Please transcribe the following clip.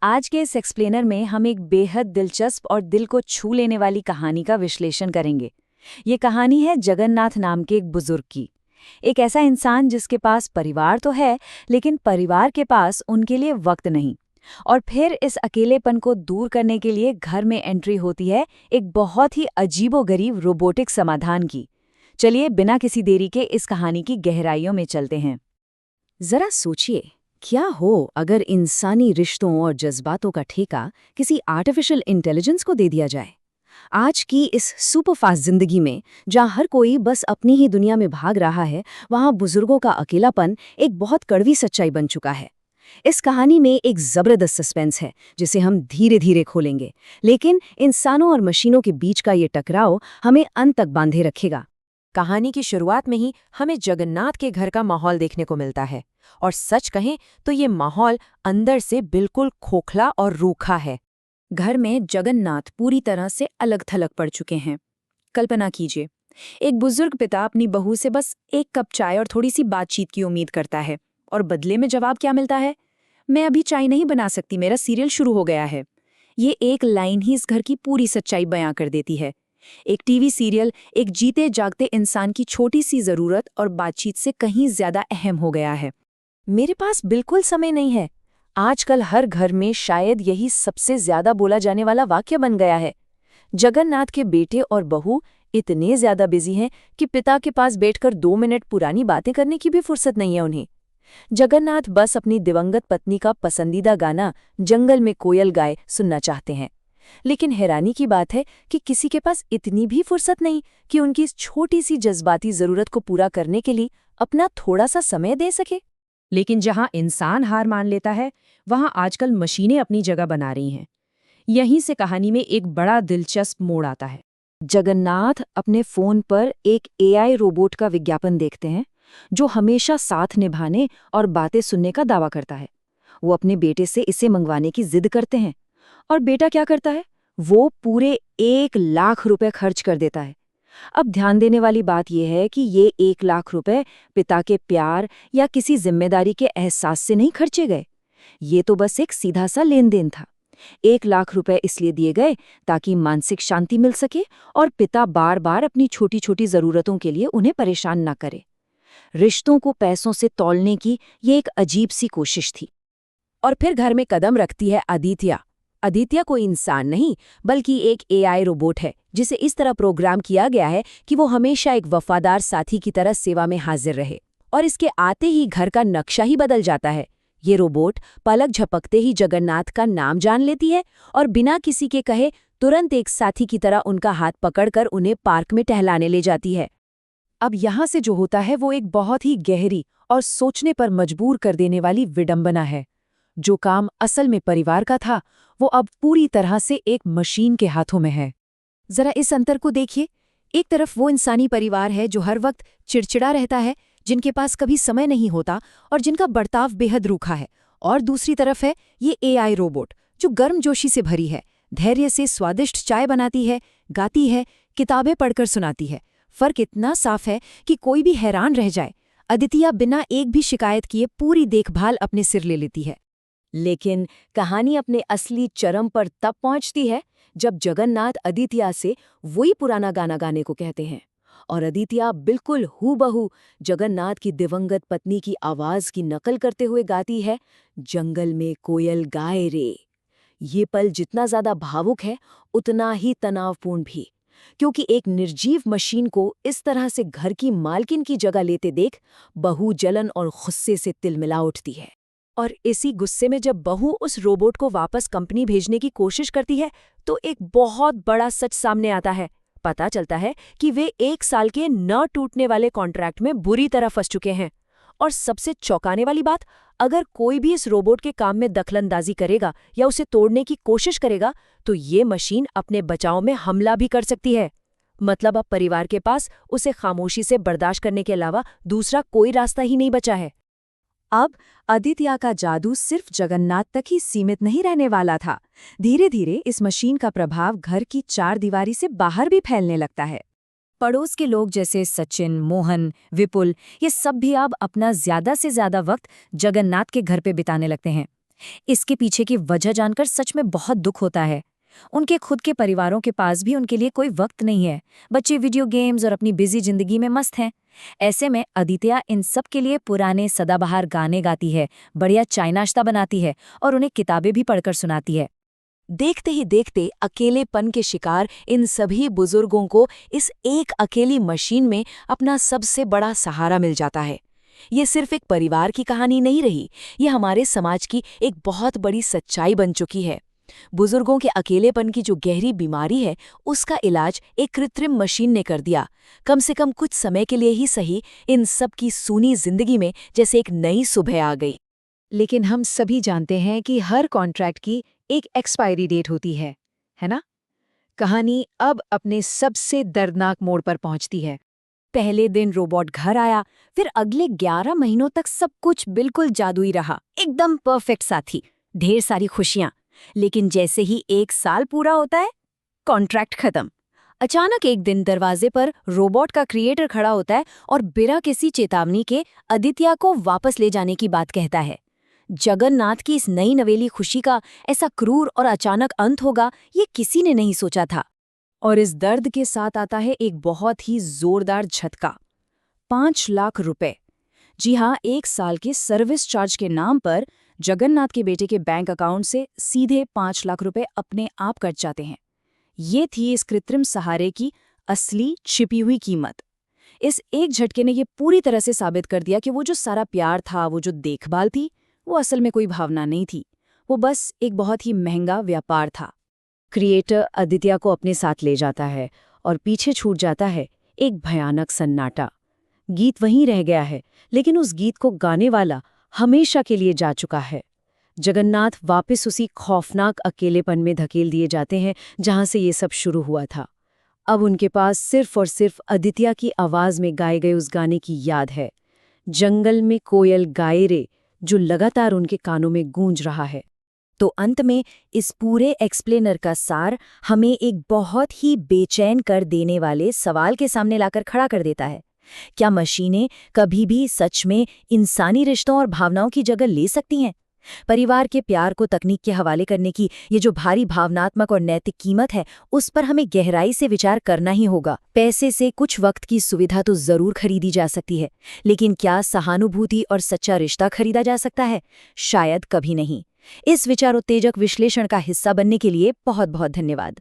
आज के इस एक्सप्लेनर में हम एक बेहद दिलचस्प और दिल को छू लेने वाली कहानी का विश्लेषण करेंगे। ये कहानी है जगन्नाथ नाम के एक बुजुर्ग की। एक ऐसा इंसान जिसके पास परिवार तो है, लेकिन परिवार के पास उनके लिए वक्त नहीं। और फिर इस अकेलेपन को दूर करने के लिए घर में एंट्री होती है एक बहुत ही अजीबोगरीब रोबोटिक समाधान की। चलिए बिना किसी देरी के इस कहानी की गहराइयों में चलते हैं। जरा सोचिए, क्या हो अगर इंसानी रिश्तों और जज्बातों का ठेका किसी आर्टिफिशियल इंटेलिजेंस को दे दिया जाए। आज की इस सुपरफास्ट जिंदगी में जहाँ हर कोई बस अपनी ही दुनिया में भाग रहा है, वहाँ बुजुर्गों का अकेलापन एक बहुत कड़वी सच्चाई बन चुका है। इस कहानी में एक जबरदस्त सस्पेंस है जिसे हम धीरे धीरे खोलेंगे, लेकिन इंसानों और मशीनों के बीच का ये टकराव हमें अंत तक बांधे रखेगा। कहानी की शुरुआत में ही हमें जगन्नाथ के घर का माहौल देखने को मिलता है, और सच कहें तो ये माहौल अंदर से बिल्कुल खोखला और रूखा है। घर में जगन्नाथ पूरी तरह से अलग थलग पड़ चुके हैं। कल्पना कीजिए, एक बुजुर्ग पिता अपनी बहू से बस एक कप चाय और थोड़ी सी बातचीत की उम्मीद करता है, और बदले में जवाब क्या मिलता है? मैं अभी चाय नहीं बना सकती, मेरा सीरियल शुरू हो गया है। ये एक लाइन ही इस घर की पूरी सच्चाई बयां कर देती है। एक टीवी सीरियल एक जीते जागते इंसान की छोटी सी जरूरत और बातचीत से कहीं ज्यादा अहम हो गया है। मेरे पास बिल्कुल समय नहीं है। आजकल हर घर में शायद यही सबसे ज्यादा बोला जाने वाला वाक्य बन गया है। जगन्नाथ के बेटे और बहू इतने ज्यादा बिजी हैं कि पिता के पास बैठकर 2 मिनट पुरानी बातें करने की भी फुर्सत नहीं है उन्हें। जगन्नाथ बस अपनी दिवंगत पत्नी का पसंदीदा गाना जंगल में कोयल गाए सुनना चाहते हैं। लेकिन हैरानी की बात है कि किसी के पास इतनी भी फुर्सत नहीं कि उनकी इस छोटी सी जज्बाती जरूरत को पूरा करने के लिए अपना थोड़ा सा समय दे सके। लेकिन जहां इंसान हार मान लेता है, वहां आजकल मशीनें अपनी जगह बना रही हैं। यहीं से कहानी में एक बड़ा दिलचस्प मोड़ आता है। जगन्नाथ अपने फोन पर एक एआई रोबोट का विज्ञापन देखते हैं जो हमेशा साथ निभाने और बातें सुनने का दावा करता है। वो अपने बेटे से इसे मंगवाने की जिद करते हैं, और बेटा क्या करता है? वो पूरे 1 लाख रुपए खर्च कर देता है। अब ध्यान देने वाली बात यह है कि ये 1 लाख रुपए पिता के प्यार या किसी जिम्मेदारी के एहसास से नहीं खर्चे गए। ये तो बस एक सीधा सा लेन देन था। 1 लाख रुपए इसलिए दिए गए ताकि मानसिक शांति मिल सके और पिता बार बार अपनी छोटी छोटी जरूरतों के लिए उन्हें परेशान न करे। रिश्तों को पैसों से तौलने की ये एक अजीब सी कोशिश थी। और फिर घर में कदम रखती है आदित्य। आदित्य कोई इंसान नहीं, बल्कि एक एआई रोबोट है जिसे इस तरह प्रोग्राम किया गया है कि वो हमेशा एक वफादार साथी की तरह सेवा में हाजिर रहे। और इसके आते ही घर का नक्शा ही बदल जाता है। ये रोबोट पलक झपकते ही जगन्नाथ का नाम जान लेती है और बिना किसी के कहे तुरंत एक साथी की तरह उनका हाथ पकड़कर उन्हें पार्क में टहलाने ले जाती है। अब यहाँ से जो होता है वो एक बहुत ही गहरी और सोचने पर मजबूर कर देने वाली विडंबना है। जो काम असल में परिवार का था, वो अब पूरी तरह से एक मशीन के हाथों में है। जरा इस अंतर को देखिए। एक तरफ वो इंसानी परिवार है जो हर वक्त चिड़चिड़ा रहता है, जिनके पास कभी समय नहीं होता और जिनका बर्ताव बेहद रूखा है। और दूसरी तरफ है ये एआई रोबोट जो गर्मजोशी से भरी है, धैर्य से स्वादिष्ट चाय बनाती है, गाती है, किताबें पढ़कर सुनाती है। फर्क इतना साफ है कि कोई भी हैरान रह जाए। अदितिया बिना एक भी शिकायत किए पूरी देखभाल अपने सिर ले लेती है। लेकिन कहानी अपने असली चरम पर तब पहुंचती है जब जगन्नाथ अदितिया से वही पुराना गाना गाने को कहते हैं, और अदितिया बिल्कुल हूबहू जगन्नाथ की दिवंगत पत्नी की आवाज की नकल करते हुए गाती है, जंगल में कोयल गाए रे। ये पल जितना ज्यादा भावुक है उतना ही तनावपूर्ण भी, क्योंकि एक निर्जीव मशीन को इस तरह से घर की मालकिन की जगह लेते देख बहू जलन और गुस्से से तिलमिला उठती है। और इसी गुस्से में जब बहू उस रोबोट को वापस कंपनी भेजने की कोशिश करती है तो एक बहुत बड़ा सच सामने आता है। पता चलता है कि वे 1 साल के न टूटने वाले कॉन्ट्रैक्ट में बुरी तरह फंस चुके हैं। और सबसे चौंकाने वाली बात, अगर कोई भी इस रोबोट के काम में दखलंदाजी करेगा या उसे तोड़ने की कोशिश करेगा तो ये मशीन अपने बचाव में हमला भी कर सकती है। मतलब अब परिवार के पास उसे खामोशी से बर्दाश्त करने के अलावा दूसरा कोई रास्ता ही नहीं बचा है। अब आदित्य का जादू सिर्फ जगन्नाथ तक ही सीमित नहीं रहने वाला था। धीरे धीरे इस मशीन का प्रभाव घर की 4 दीवारी से बाहर भी फैलने लगता है। पड़ोस के लोग जैसे सचिन, मोहन, विपुल, ये सब भी अब अपना ज्यादा से ज्यादा वक्त जगन्नाथ के घर पे बिताने लगते हैं। इसके पीछे की वजह जानकर सच में बहुत दुख होता है। उनके खुद के परिवारों के पास भी उनके लिए कोई वक्त नहीं है। बच्चे वीडियो गेम्स और अपनी बिजी जिंदगी में मस्त हैं। ऐसे में अदित्या इन सब के लिए पुराने सदाबहार गाने गाती है, बढ़िया चाय नाश्ता बनाती है और उन्हें किताबें भी पढ़कर सुनाती है। देखते ही देखते अकेलेपन के शिकार इन सभी बुजुर्गों को इस एक अकेली मशीन में अपना सबसे बड़ा सहारा मिल जाता है। ये सिर्फ एक परिवार की कहानी नहीं रही, ये हमारे समाज की एक बहुत बड़ी सच्चाई बन चुकी है। बुजुर्गों के अकेलेपन की जो गहरी बीमारी है, उसका इलाज एक कृत्रिम मशीन ने कर दिया। कम से कम कुछ समय के लिए ही सही, इन सब की सूनी जिंदगी में जैसे एक नई सुबह आ गई। लेकिन हम सभी जानते हैं कि हर कॉन्ट्रैक्ट की एक एक्सपायरी डेट होती है ना? कहानी अब अपने सबसे दर्दनाक मोड़ पर पहुंचती है। पहले दिन रोबोट घर आया, फिर अगले 11 महीनों तक सब कुछ बिल्कुल जादुई रहा, एकदम परफेक्ट साथी, ढेर सारी खुशियां। लेकिन जैसे ही 1 साल पूरा होता है, कॉन्ट्रैक्ट खत्म। अचानक एक दिन दरवाजे पर रोबोट का क्रिएटर खड़ा होता है और बिना किसी चेतावनी के अदित्या को वापस ले जाने की बात कहता है। जगन्नाथ की इस नई नवेली खुशी का ऐसा क्रूर और अचानक अंत होगा, ये किसी ने नहीं सोचा था। और इस दर्द के साथ आता है एक बहुत ही जोरदार झटका। 5 लाख रुपए। जी हाँ, 1 साल के सर्विस चार्ज के नाम पर जगन्नाथ के बेटे के बैंक अकाउंट से सीधे 5 लाख रुपए अपने आप कट जाते हैं। ये थी इस कृत्रिम सहारे की असली छिपी हुई कीमत। इस एक झटके ने ये पूरी तरह से साबित कर दिया कि वो जो सारा प्यार था, वो जो देखभाल थी, वो असल में कोई भावना नहीं थी। वो बस एक बहुत ही महंगा व्यापार था। क्रिएटर अदित्या को अपने साथ ले जाता है और पीछे छूट जाता है एक भयानक सन्नाटा। गीत वहीं रह गया है, लेकिन उस गीत को गाने वाला हमेशा के लिए जा चुका है। जगन्नाथ वापस उसी खौफनाक अकेलेपन में धकेल दिए जाते हैं जहां से ये सब शुरू हुआ था। अब उनके पास सिर्फ और सिर्फ अदित्या की आवाज में गाए गए उस गाने की याद है, जंगल में कोयल गाए रे, जो लगातार उनके कानों में गूंज रहा है। तो अंत में इस पूरे एक्सप्लेनर का सार हमें एक बहुत ही बेचैन कर देने वाले सवाल के सामने लाकर खड़ा कर देता है। क्या मशीनें कभी भी सच में इंसानी रिश्तों और भावनाओं की जगह ले सकती हैं? परिवार के प्यार को तकनीक के हवाले करने की ये जो भारी भावनात्मक और नैतिक कीमत है, उस पर हमें गहराई से विचार करना ही होगा। पैसे से कुछ वक्त की सुविधा तो जरूर खरीदी जा सकती है, लेकिन क्या सहानुभूति और सच्चा रिश्ता खरीदा जा सकता है? शायद कभी नहीं। इस विचारोत्तेजक विश्लेषण का हिस्सा बनने के लिए बहुत बहुत धन्यवाद।